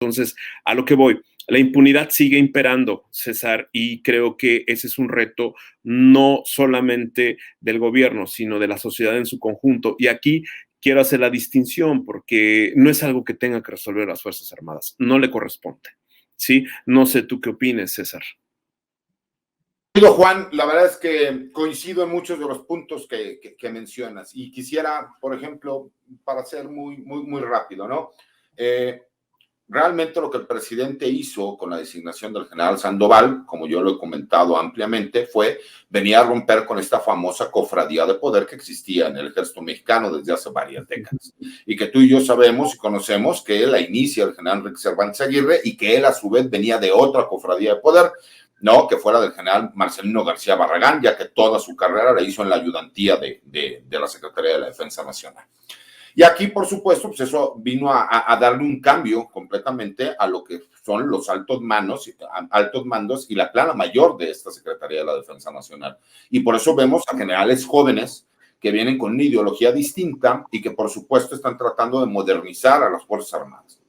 Entonces, a lo que voy, la impunidad sigue imperando, César, y creo que ese es un reto no solamente del gobierno, sino de la sociedad en su conjunto. Y aquí quiero hacer la distinción porque no es algo que tengan que resolver las Fuerzas Armadas, no le corresponde. ¿Sí? No sé tú qué opines, César. Juan, la verdad es que coincido en muchos de los puntos que mencionas y quisiera, por ejemplo, para ser muy rápido, ¿no? Realmente lo que el presidente hizo con la designación del general Sandoval, como yo lo he comentado ampliamente, fue venir a romper con esta famosa cofradía de poder que existía en el ejército mexicano desde hace varias décadas y que tú y yo sabemos y conocemos que la inicia el general Enrique Cervantes Aguirre y que él a su vez venía de otra cofradía de poder, no que fuera del general Marcelino García Barragán, ya que toda su carrera la hizo en la ayudantía de la Secretaría de la Defensa Nacional. Y aquí, por supuesto, pues eso vino a darle un cambio completamente a lo que son los altos mandos y la plana mayor de esta Secretaría de la Defensa Nacional. Y por eso vemos a generales jóvenes que vienen con una ideología distinta y que, por supuesto, están tratando de modernizar a las Fuerzas Armadas.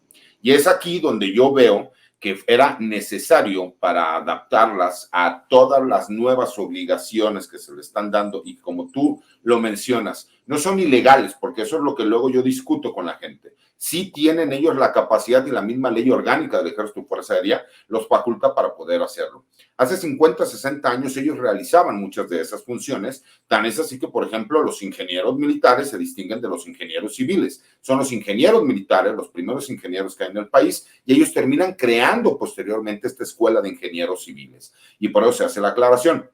Y es aquí donde yo veo que era necesario para adaptarlas a todas las nuevas obligaciones que se le están dando y como tú lo mencionas, no son ilegales, porque eso es lo que luego yo discuto con la gente. Sí tienen ellos la capacidad y la misma ley orgánica del Ejército y Fuerza Aérea los faculta para poder hacerlo. Hace 50, 60 años ellos realizaban muchas de esas funciones, tan es así que, por ejemplo, los ingenieros militares se distinguen de los ingenieros civiles. Son los ingenieros militares, los primeros ingenieros que hay en el país, y ellos terminan creando posteriormente esta escuela de ingenieros civiles. Y por eso se hace la aclaración.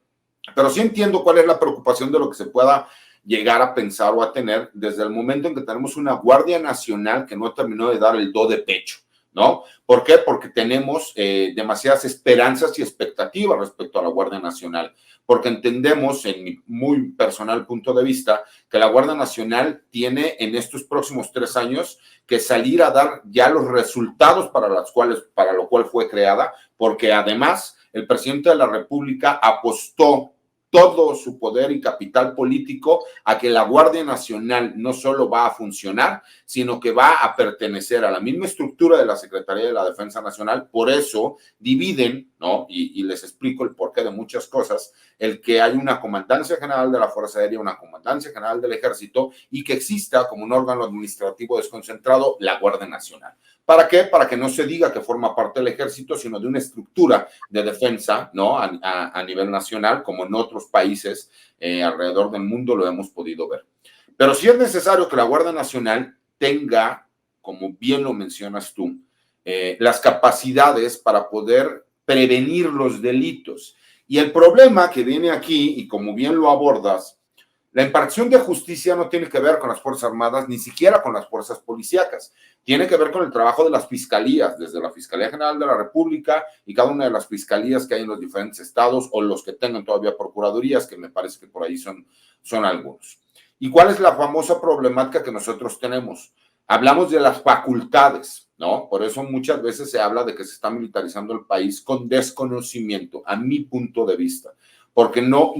Pero sí entiendo cuál es la preocupación de lo que se pueda llegar a pensar o a tener desde el momento en que tenemos una Guardia Nacional que no terminó de dar el do de pecho, ¿no? ¿Por qué? Porque tenemos demasiadas esperanzas y expectativas respecto a la Guardia Nacional, porque entendemos, en mi muy personal punto de vista, que la Guardia Nacional tiene en estos próximos 3 años que salir a dar ya los resultados para lo cual fue creada, porque además el presidente de la República apostó todo su poder y capital político a que la Guardia Nacional no solo va a funcionar, sino que va a pertenecer a la misma estructura de la Secretaría de la Defensa Nacional. Por eso dividen, ¿no? Y les explico el porqué de muchas cosas, el que hay una Comandancia General de la Fuerza Aérea, una Comandancia General del Ejército y que exista como un órgano administrativo desconcentrado la Guardia Nacional. ¿Para qué? Para que no se diga que forma parte del ejército, sino de una estructura de defensa, ¿no? A nivel nacional, como en otros países alrededor del mundo lo hemos podido ver. Pero sí es necesario que la Guardia Nacional tenga, como bien lo mencionas tú, las capacidades para poder prevenir los delitos. Y el problema que viene aquí, y como bien lo abordas, la impartición de justicia no tiene que ver con las Fuerzas Armadas, ni siquiera con las fuerzas policíacas. Tiene que ver con el trabajo de las fiscalías, desde la Fiscalía General de la República y cada una de las fiscalías que hay en los diferentes estados o los que tengan todavía procuradurías, que me parece que por ahí son algunos. ¿Y cuál es la famosa problemática que nosotros tenemos? Hablamos de las facultades, ¿no? Por eso muchas veces se habla de que se está militarizando el país con desconocimiento, a mi punto de vista, porque no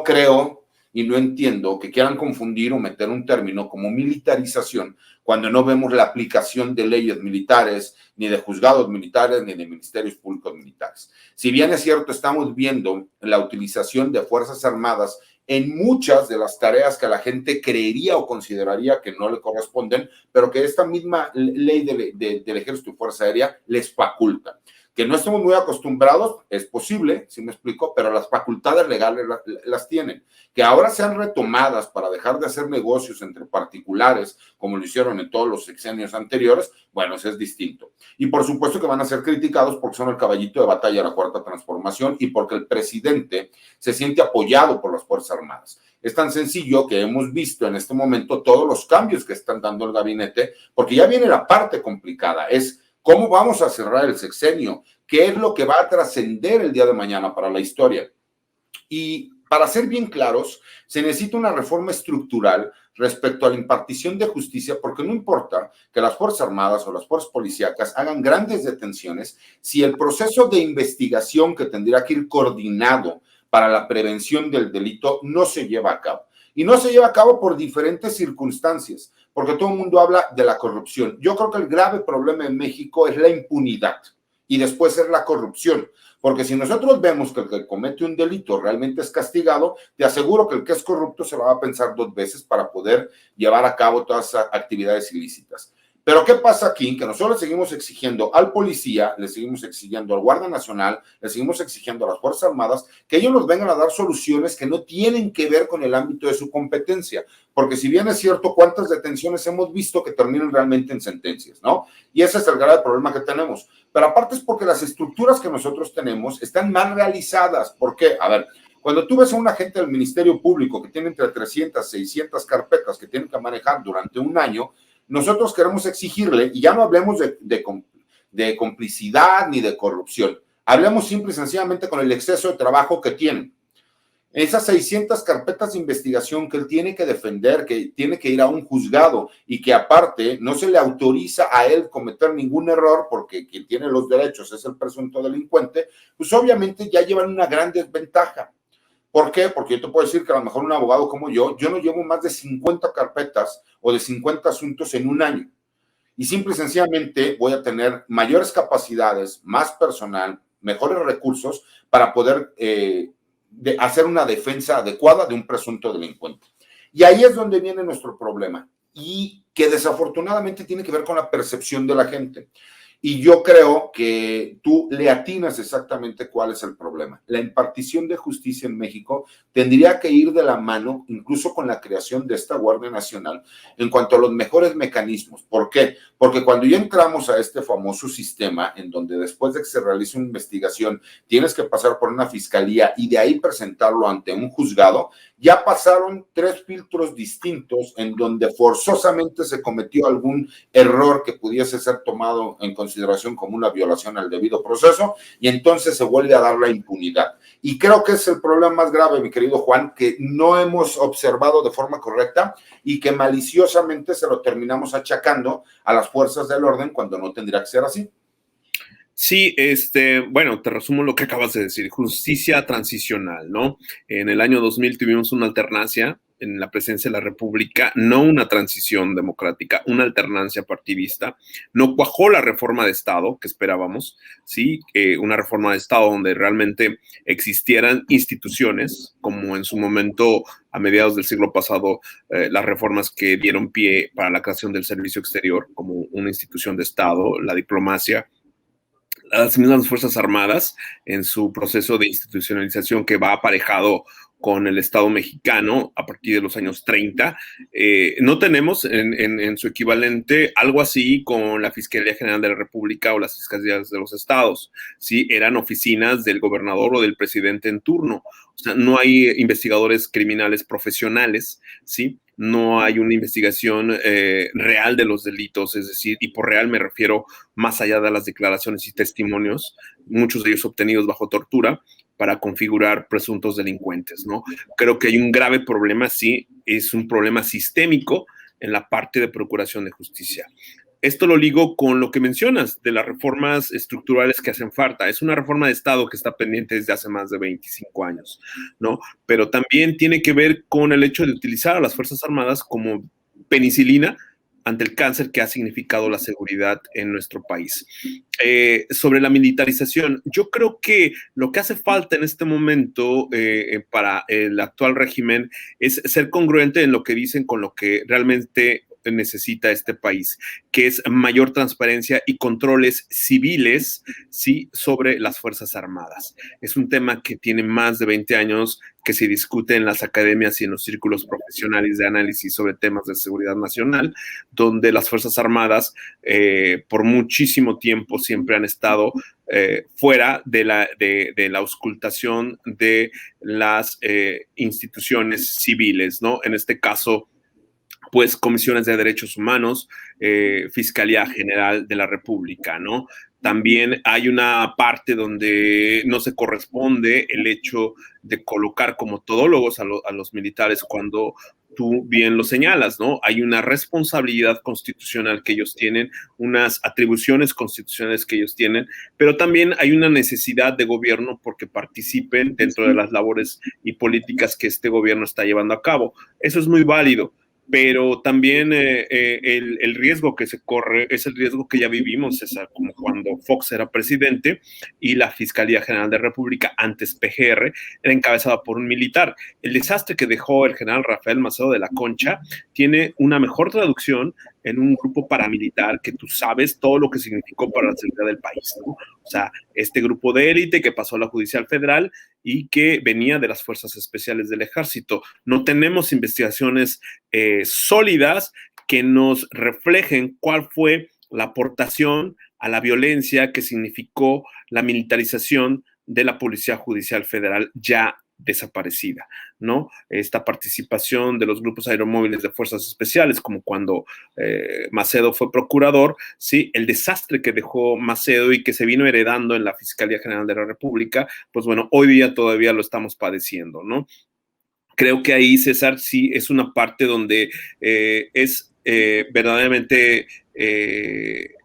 creo y no entiendo que quieran confundir o meter un término como militarización cuando no vemos la aplicación de leyes militares, ni de juzgados militares, ni de ministerios públicos militares. Si bien es cierto, estamos viendo la utilización de Fuerzas Armadas en muchas de las tareas que la gente creería o consideraría que no le corresponden, pero que esta misma ley del Ejército y Fuerza Aérea les faculta. Que no estamos muy acostumbrados, es posible, si me explico, pero las facultades legales las tienen. Que ahora sean retomadas para dejar de hacer negocios entre particulares, como lo hicieron en todos los sexenios anteriores, bueno, eso es distinto. Y por supuesto que van a ser criticados porque son el caballito de batalla de la Cuarta Transformación y porque el presidente se siente apoyado por las Fuerzas Armadas. Es tan sencillo que hemos visto en este momento todos los cambios que están dando el gabinete, porque ya viene la parte complicada, es ¿cómo vamos a cerrar el sexenio? ¿Qué es lo que va a trascender el día de mañana para la historia? Y para ser bien claros, se necesita una reforma estructural respecto a la impartición de justicia, porque no importa que las Fuerzas Armadas o las Fuerzas Policíacas hagan grandes detenciones, si el proceso de investigación que tendría que ir coordinado para la prevención del delito no se lleva a cabo. Y no se lleva a cabo por diferentes circunstancias. porque todo el mundo habla de la corrupción. Yo creo que el grave problema en México es la impunidad y después es la corrupción. Porque si nosotros vemos que el que comete un delito realmente es castigado, te aseguro que el que es corrupto se lo va a pensar 2 veces para poder llevar a cabo todas esas actividades ilícitas. Pero ¿qué pasa aquí? Que nosotros le seguimos exigiendo al policía, le seguimos exigiendo al Guardia Nacional, le seguimos exigiendo a las Fuerzas Armadas que ellos nos vengan a dar soluciones que no tienen que ver con el ámbito de su competencia. Porque si bien es cierto, ¿cuántas detenciones hemos visto que terminan realmente en sentencias, no? Y ese es el grave problema que tenemos. Pero aparte es porque las estructuras que nosotros tenemos están mal realizadas. ¿Por qué? A ver, cuando tú ves a un agente del Ministerio Público que tiene entre 300, 600 carpetas que tiene que manejar durante un año, nosotros queremos exigirle, y ya no hablemos de complicidad ni de corrupción, hablemos simple y sencillamente con el exceso de trabajo que tienen. Esas 600 carpetas de investigación que él tiene que defender, que tiene que ir a un juzgado y que aparte no se le autoriza a él cometer ningún error porque quien tiene los derechos es el presunto delincuente, pues obviamente ya llevan una gran desventaja. ¿Por qué? Porque yo te puedo decir que a lo mejor un abogado como yo no llevo más de 50 carpetas o de 50 asuntos en un año. Y simple y sencillamente voy a tener mayores capacidades, más personal, mejores recursos para poder hacer una defensa adecuada de un presunto delincuente. Y ahí es donde viene nuestro problema y que desafortunadamente tiene que ver con la percepción de la gente. Y yo creo que tú le atinas exactamente cuál es el problema. La impartición de justicia en México tendría que ir de la mano, incluso con la creación de esta Guardia Nacional, en cuanto a los mejores mecanismos. ¿Por qué? Porque cuando ya entramos a este famoso sistema, en donde después de que se realice una investigación, tienes que pasar por una fiscalía y de ahí presentarlo ante un juzgado, ya pasaron 3 filtros distintos en donde forzosamente se cometió algún error que pudiese ser tomado en consideración como una violación al debido proceso y entonces se vuelve a dar la impunidad. Y creo que es el problema más grave, mi querido Juan, que no hemos observado de forma correcta y que maliciosamente se lo terminamos achacando a las fuerzas del orden cuando no tendría que ser así. Sí, bueno, te resumo lo que acabas de decir, justicia transicional, ¿no? En el año 2000 tuvimos una alternancia en la presidencia de la República, no una transición democrática, una alternancia partidista. No cuajó la reforma de Estado que esperábamos, ¿sí? Una reforma de Estado donde realmente existieran instituciones, como en su momento, a mediados del siglo pasado, las reformas que dieron pie para la creación del servicio exterior como una institución de Estado, la diplomacia, las mismas Fuerzas Armadas en su proceso de institucionalización que va aparejado con el Estado mexicano a partir de los años 30. No tenemos en su equivalente algo así con la Fiscalía General de la República o las Fiscalías de los Estados, ¿sí? Eran oficinas del gobernador o del presidente en turno. O sea, no hay investigadores criminales profesionales, ¿sí? No hay una investigación real de los delitos, es decir, y por real me refiero más allá de las declaraciones y testimonios, muchos de ellos obtenidos bajo tortura, para configurar presuntos delincuentes, ¿no? Creo que hay un grave problema, sí, es un problema sistémico en la parte de procuración de justicia. Esto lo ligo con lo que mencionas de las reformas estructurales que hacen falta. Es una reforma de Estado que está pendiente desde hace más de 25 años, ¿no? Pero también tiene que ver con el hecho de utilizar a las Fuerzas Armadas como penicilina ante el cáncer que ha significado la seguridad en nuestro país. Sobre la militarización, yo creo que lo que hace falta en este momento para el actual régimen es ser congruente en lo que dicen con lo que realmente necesita este país, que es mayor transparencia y controles civiles, sí, sobre las Fuerzas Armadas. Es un tema que tiene más de 20 años que se discute en las academias y en los círculos profesionales de análisis sobre temas de seguridad nacional, donde las Fuerzas Armadas por muchísimo tiempo siempre han estado fuera de la auscultación de las instituciones civiles, ¿no? En este caso, pues comisiones de derechos humanos, Fiscalía General de la República, ¿no? También hay una parte donde no se corresponde el hecho de colocar como todólogos a los militares cuando tú bien lo señalas, ¿no? Hay una responsabilidad constitucional que ellos tienen, unas atribuciones constitucionales que ellos tienen, pero también hay una necesidad de gobierno porque participen dentro de las labores y políticas que este gobierno está llevando a cabo. Eso es muy válido. pero también el riesgo que se corre es el riesgo que ya vivimos, César, como cuando Fox era presidente y la Fiscalía General de la República, antes PGR, era encabezada por un militar. El desastre que dejó el general Rafael Maceo de la Concha tiene una mejor traducción en un grupo paramilitar que tú sabes todo lo que significó para la seguridad del país, ¿no? O sea, este grupo de élite que pasó a la Judicial Federal y que venía de las Fuerzas Especiales del Ejército. No tenemos investigaciones sólidas que nos reflejen cuál fue la aportación a la violencia que significó la militarización de la Policía Judicial Federal ya desaparecida, ¿no? Esta participación de los grupos aeromóviles de fuerzas especiales, como cuando Macedo fue procurador, ¿sí? El desastre que dejó Macedo y que se vino heredando en la Fiscalía General de la República, pues bueno, hoy día todavía lo estamos padeciendo, ¿no? Creo que ahí, César, sí es una parte donde es verdaderamente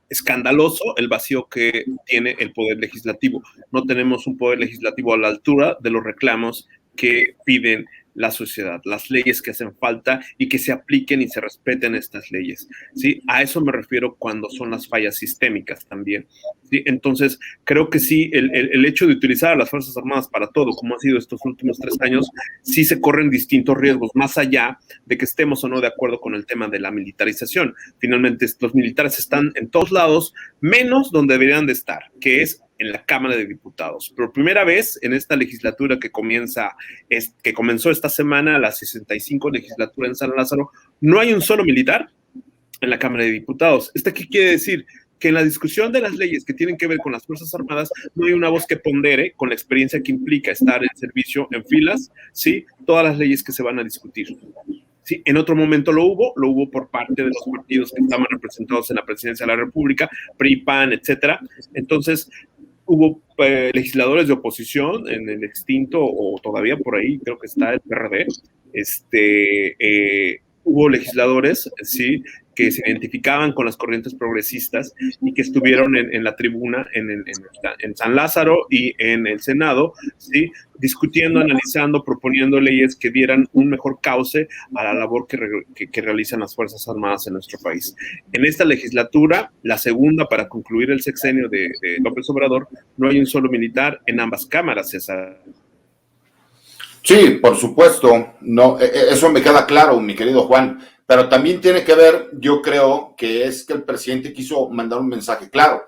escandaloso el vacío que tiene el Poder Legislativo. No tenemos un Poder Legislativo a la altura de los reclamos que piden la sociedad, las leyes que hacen falta y que se apliquen y se respeten estas leyes, ¿sí? A eso me refiero cuando son las fallas sistémicas también, ¿sí? Entonces, creo que sí, el hecho de utilizar a las Fuerzas Armadas para todo, como ha sido estos últimos 3 años, sí se corren distintos riesgos, más allá de que estemos o no de acuerdo con el tema de la militarización. Finalmente, los militares están en todos lados, menos donde deberían de estar, que es en la Cámara de Diputados. Por primera vez en esta legislatura que comenzó esta semana, la 65 legislatura en San Lázaro, no hay un solo militar en la Cámara de Diputados. ¿Esto qué quiere decir? Que en la discusión de las leyes que tienen que ver con las Fuerzas Armadas no hay una voz que pondere con la experiencia que implica estar en servicio en filas, ¿sí? Todas las leyes que se van a discutir. Sí, en otro momento lo hubo por parte de los partidos que estaban representados en la presidencia de la República, PRI, PAN, etcétera. Entonces, hubo legisladores de oposición en el extinto, o todavía por ahí, creo que está el PRD, hubo legisladores, sí, que se identificaban con las corrientes progresistas y que estuvieron en la tribuna en San Lázaro y en el Senado, ¿sí? Discutiendo, analizando, proponiendo leyes que dieran un mejor cauce a la labor que realizan las Fuerzas Armadas en nuestro país. En esta legislatura, la segunda para concluir el sexenio de López Obrador, no hay un solo militar en ambas cámaras, César. Sí, por supuesto, no, eso me queda claro, mi querido Juan, pero también tiene que ver, yo creo, que es que el presidente quiso mandar un mensaje claro.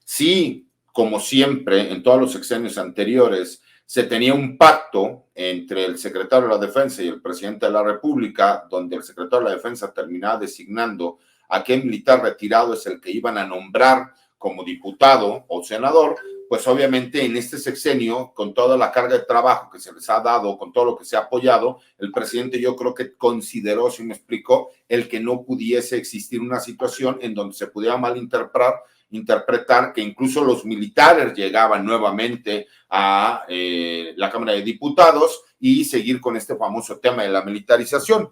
Sí, como siempre, en todos los sexenios anteriores, se tenía un pacto entre el secretario de la Defensa y el presidente de la República, donde el secretario de la Defensa terminaba designando a qué militar retirado es el que iban a nombrar como diputado o senador. Pues obviamente en este sexenio, con toda la carga de trabajo que se les ha dado, con todo lo que se ha apoyado, el presidente yo creo que consideró, si me explico, el que no pudiese existir una situación en donde se pudiera malinterpretar que incluso los militares llegaban nuevamente a la Cámara de Diputados y seguir con este famoso tema de la militarización.